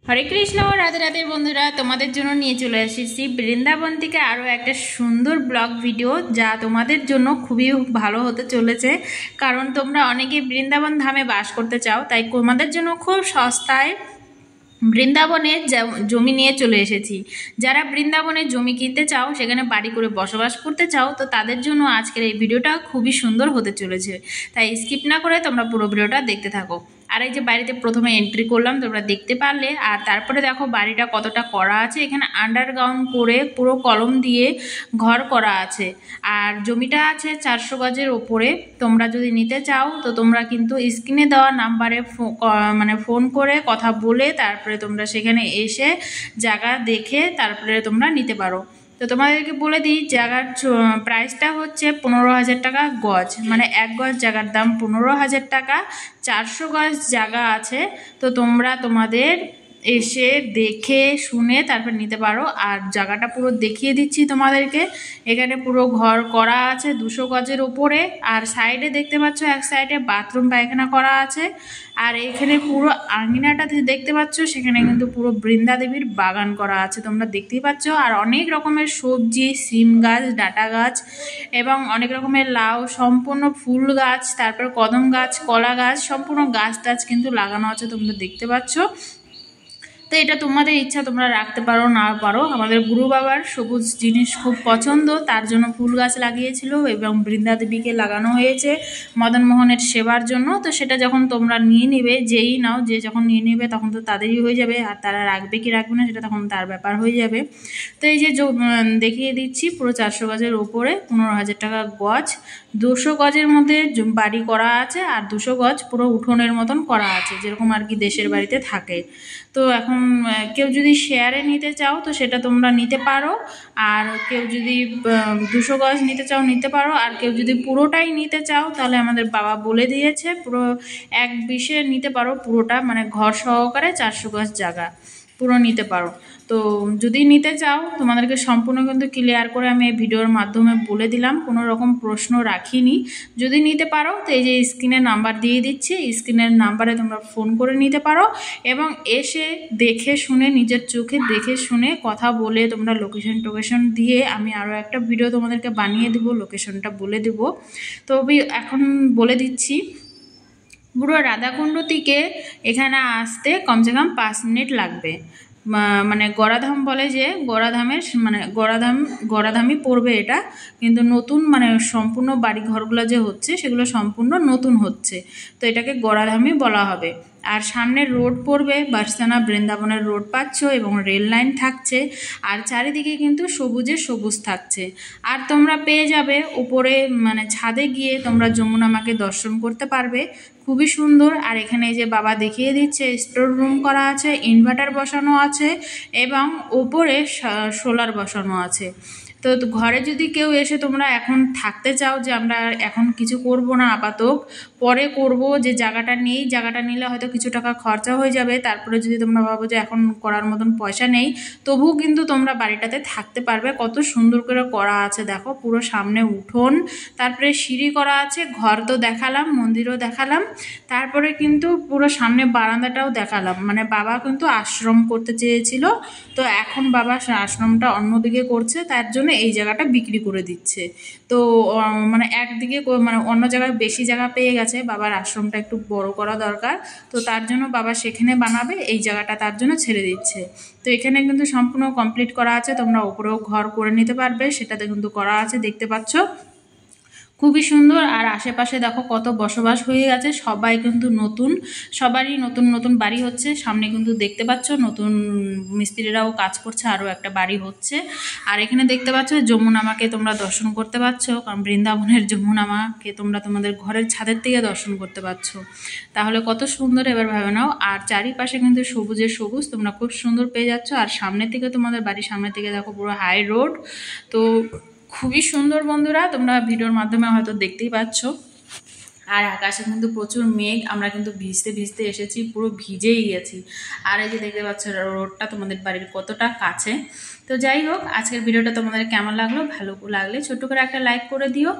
হরে কৃষ্ণ, রাধে রাধে বন্ধুরা, তোমাদের জন্য নিয়ে চলে এসেছি বৃন্দাবন থেকে আরও একটা সুন্দর ব্লগ ভিডিও, যা তোমাদের জন্য খুবই ভালো হতে চলেছে। কারণ তোমরা অনেকেই বৃন্দাবন ধামে বাস করতে চাও, তাই তোমাদের জন্য খুব সস্তায় বৃন্দাবনে জমি নিয়ে চলে এসেছি। যারা বৃন্দাবনে জমি কিনতে চাও, সেখানে বাড়ি করে বসবাস করতে চাও, তো তাদের জন্য আজকের এই ভিডিওটা খুবই সুন্দর হতে চলেছে। তাই স্কিপ না করে তোমরা পুরো ভিডিওটা দেখতে থাকো। আর এই যে বাড়িতে প্রথমে এন্ট্রি করলাম, তোমরা দেখতে পারলে। আর তারপরে দেখো বাড়িটা কতটা করা আছে। এখানে আন্ডারগ্রাউন্ড করে পুরো কলম দিয়ে ঘর করা আছে। আর জমিটা আছে 400 গজের ওপরে। তোমরা যদি নিতে চাও তো তোমরা কিন্তু স্ক্রিনে দেওয়া নাম্বারে ফোন করে কথা বলে তারপরে তোমরা সেখানে এসে জায়গা দেখে তারপরে তোমরা নিতে পারো। তো তোমাদেরকে বলে দিই, জায়গার প্রাইসটা হচ্ছে 15,000 টাকা গজ, মানে 1 গজ জায়গার দাম 15,000 টাকা। 400 গজ জায়গা আছে। তো তোমরা তোমাদের এসে দেখে শুনে তারপর নিতে পারো। আর জায়গাটা পুরো দেখিয়ে দিচ্ছি তোমাদেরকে। এখানে পুরো ঘর করা আছে 200 গজের ওপরে। আর সাইডে দেখতে পাচ্ছ, এক সাইডে বাথরুম পায়খানা করা আছে। আর এখানে পুরো আঙিনাটা দেখতে পাচ্ছ, সেখানে কিন্তু পুরো বৃন্দা দেবীর বাগান করা আছে, তোমরা দেখতেই পাচ্ছ। আর অনেক রকমের সবজি, সিম গাছ, ডাঁটা গাছ এবং অনেক রকমের লাউ, সম্পূর্ণ ফুল গাছ, তারপর কদম গাছ, কলা গাছ, সম্পূর্ণ গাছ টাছ কিন্তু লাগানো আছে, তোমরা দেখতে পাচ্ছ। তো এটা তোমাদের ইচ্ছা, তোমরা রাখতে পারো না পারো। আমাদের গুরু বাবার সবুজ জিনিস খুব পছন্দ, তার জন্য ফুল গাছ লাগিয়েছিল এবং বৃন্দা দেবীকে লাগানো হয়েছে মদন মোহনের সেবার জন্য। তো সেটা যখন তোমরা নিয়ে নেবে, যেই নাও, যে যখন নিয়ে নেবে তখন তো তাদেরই হয়ে যাবে। আর তারা রাখবে কি রাখবে না সেটা তখন তার ব্যাপার হয়ে যাবে। তো এই যে দেখিয়ে দিচ্ছি, পুরো 400 গজের ওপরে 15,000 টাকা গজ। 200 গজের মধ্যে বাড়ি করা আছে, আর 200 গজ পুরো উঠোনের মতন করা আছে, যেরকম আর কি দেশের বাড়িতে থাকে। তো এখন কেউ যদি শেয়ারে নিতে চাও তো সেটা তোমরা নিতে পারো। আর কেউ যদি 200 গজ নিতে চাও নিতে পারো। আর কেউ যদি পুরোটাই নিতে চাও তাহলে আমাদের বাবা বলে দিয়েছে পুরো 1/20 নিতে পারো, পুরোটা মানে ঘর সহকারে 400 গজ জায়গা পুরো নিতে পারো। তো যদি নিতে চাও তোমাদেরকে সম্পূর্ণ কিন্তু ক্লিয়ার করে আমি এই ভিডিওর মাধ্যমে বলে দিলাম, কোনো রকম প্রশ্ন রাখিনি। যদি নিতে পারো তো এই যে স্ক্রিনের নাম্বার দিয়ে দিচ্ছি, স্ক্রিনের নাম্বারে তোমরা ফোন করে নিতে পারো এবং এসে দেখে শুনে, নিজের চোখে দেখে শুনে কথা বলে তোমরা লোকেশন দিয়ে আমি আরও একটা ভিডিও তোমাদেরকে বানিয়ে দেবো, লোকেশনটা বলে দেবো। তো এখন বলে দিচ্ছি, পুরো রাধাকুণ্ড থেকে এখানে আসতে কমসে কম 5 মিনিট লাগবে। মানে গড়াধাম বলে, যে গড়াধামের মানে গড়াধামই পড়বে এটা, কিন্তু নতুন মানে সম্পূর্ণ বাড়ি ঘরগুলো যে হচ্ছে সেগুলো সম্পূর্ণ নতুন হচ্ছে, তো এটাকে গড়াধামই বলা হবে। আর সামনে রোড পড়বে, বার্সানা বৃন্দাবনের রোড পাচ্ছ এবং রেল লাইন থাকছে। আর চারিদিকে কিন্তু সবুজে সবুজ থাকছে। আর তোমরা পেয়ে যাবে উপরে, মানে ছাদে গিয়ে তোমরা যমুনা মাকে দর্শন করতে পারবে, খুবই সুন্দর। আর এখানে যে বাবা দেখিয়ে দিচ্ছে, স্টোর রুম করা আছে, ইনভার্টার বসানো আছে এবং ওপরে সোলার বসানো আছে। তো ঘরে যদি কেউ এসে তোমরা এখন থাকতে চাও, যে আমরা এখন কিছু করব না, আপাতত পরে করব, যে জায়গাটা নেই, জায়গাটা নিলে হয়তো কিছু টাকা খরচা হয়ে যাবে, তারপরে যদি তোমরা ভাবো যে এখন করার মতন পয়সা নেই, তবুও কিন্তু তোমরা বাড়িটাতে থাকতে পারবে। কত সুন্দর করে করা আছে দেখো, পুরো সামনে উঠোন, তারপরে সিঁড়ি করা আছে, ঘর তো দেখালাম, মন্দিরও দেখালাম, তারপরে কিন্তু পুরো সামনে বারান্দাটাও দেখালাম। মানে বাবা কিন্তু আশ্রম করতে চেয়েছিল, তো এখন বাবা আশ্রমটা অন্যদিকে করছে, তার জন্য এই জায়গাটা বিক্রি করে দিচ্ছে। তো মানে একদিকে মানে অন্য জায়গায় বেশি জায়গা পেয়ে গেছে, বাবার আশ্রমটা একটু বড় করা দরকার, তো তার জন্য বাবা সেখানে বানাবে, এই জায়গাটা তার জন্য ছেড়ে দিচ্ছে। তো এখানে কিন্তু সম্পূর্ণ কমপ্লিট করা আছে, তোমরা উপরেও ঘর করে নিতে পারবে, সেটাতে কিন্তু করা আছে, দেখতে পাচ্ছ খুবই সুন্দর। আর আশেপাশে দেখো কত বসবাস হয়ে গেছে, সবাই কিন্তু নতুন, সবারই নতুন নতুন বাড়ি হচ্ছে। সামনে কিন্তু দেখতে পাচ্ছ নতুন মিস্ত্রিরাও কাজ করছে, আরও একটা বাড়ি হচ্ছে। আর এখানে দেখতে পাচ্ছ যমুনা মাকে তোমরা দর্শন করতে পারছো, কারণ বৃন্দাবনের যমুনা মাকে তোমরা তোমাদের ঘরের ছাদের থেকে দর্শন করতে পারছো। তাহলে কত সুন্দর, এবার ভেবে নাও। আর চারিপাশে কিন্তু সবুজে সবুজ, তোমরা খুব সুন্দর পেয়ে যাচ্ছ। আর সামনে থেকে তোমাদের বাড়ির সামনে থেকে দেখো পুরো হাই রোড, তো খুবই সুন্দর বন্ধুরা, তোমরা ভিডিওর মাধ্যমে হয়তো দেখতেই পাচ্ছ। আর আকাশে কিন্তু প্রচুর মেঘ, আমরা কিন্তু ভিজতে ভিজতে এসেছি, পুরো ভিজেই গেছি। আর এই যে দেখতে পাচ্ছ রোডটা তোমাদের বাড়ির কতটা কাছে। তো যাই হোক, আজকের ভিডিওটা তোমাদের কেমন লাগলো, ভালো লাগলে ছোট্ট করে একটা লাইক করে দিও,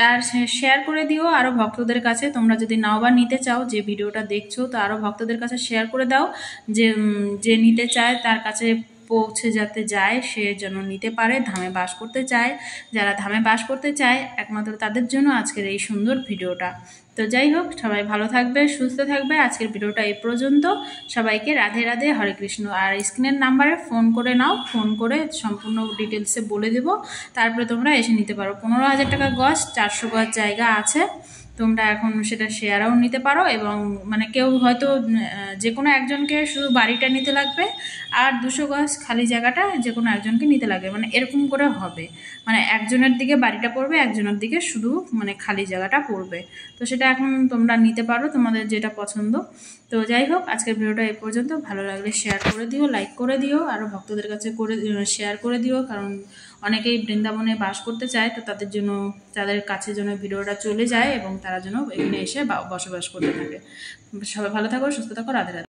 আর শেয়ার করে দিও আরও ভক্তদের কাছে। তোমরা যদি নাও বা নিতে চাও, যে ভিডিওটা দেখছো, তো আরও ভক্তদের কাছে শেয়ার করে দাও, যে নিতে চায় তার কাছে পৌঁছে যাতে যায়, সে যেন নিতে পারে। ধামে বাস করতে চায়, যারা ধামে বাস করতে চায় একমাত্র তাদের জন্য আজকের এই সুন্দর ভিডিওটা। তো যাই হোক, সবাই ভালো থাকবে, সুস্থ থাকবে। আজকের ভিডিওটা এই পর্যন্ত। সবাইকে রাধে রাধে, হরে কৃষ্ণ। আর স্ক্রিনের নাম্বারে ফোন করে নাও, ফোন করে সম্পূর্ণ ডিটেলসে বলে দেবো, তারপরে তোমরা এসে নিতে পারো। 15,000 টাকা গজ, 400 গজ জায়গা আছে। তোমরা এখন সেটা শেয়ারও নিতে পারো, এবং মানে কেউ হয়তো যে কোনো একজনকে শুধু বাড়িটা নিতে লাগবে, আর 200 গজ খালি জায়গাটা যে কোনো একজনকে নিতে লাগবে, মানে এরকম করে হবে। মানে একজনের দিকে বাড়িটা পড়বে, একজনের দিকে শুধু মানে খালি জায়গাটা পড়বে। তো সেটা এখন তোমরা নিতে পারো, তোমাদের যেটা পছন্দ। তো যাই হোক, আজকের ভিডিওটা এই পর্যন্ত। ভালো লাগলে শেয়ার করে দিও, লাইক করে দিও, আরও ভক্তদের কাছে শেয়ার করে দিও, কারণ অনেকেই বৃন্দাবনে বাস করতে চায়, তো তাদের জন্য, তাদের কাছে যেন ভিডিওটা চলে যায় এবং তারা যেন এখানে এসে বসবাস করতে থাকে। সবাই ভালো থাকো, সুস্থ থাকো, রাধে রাধে।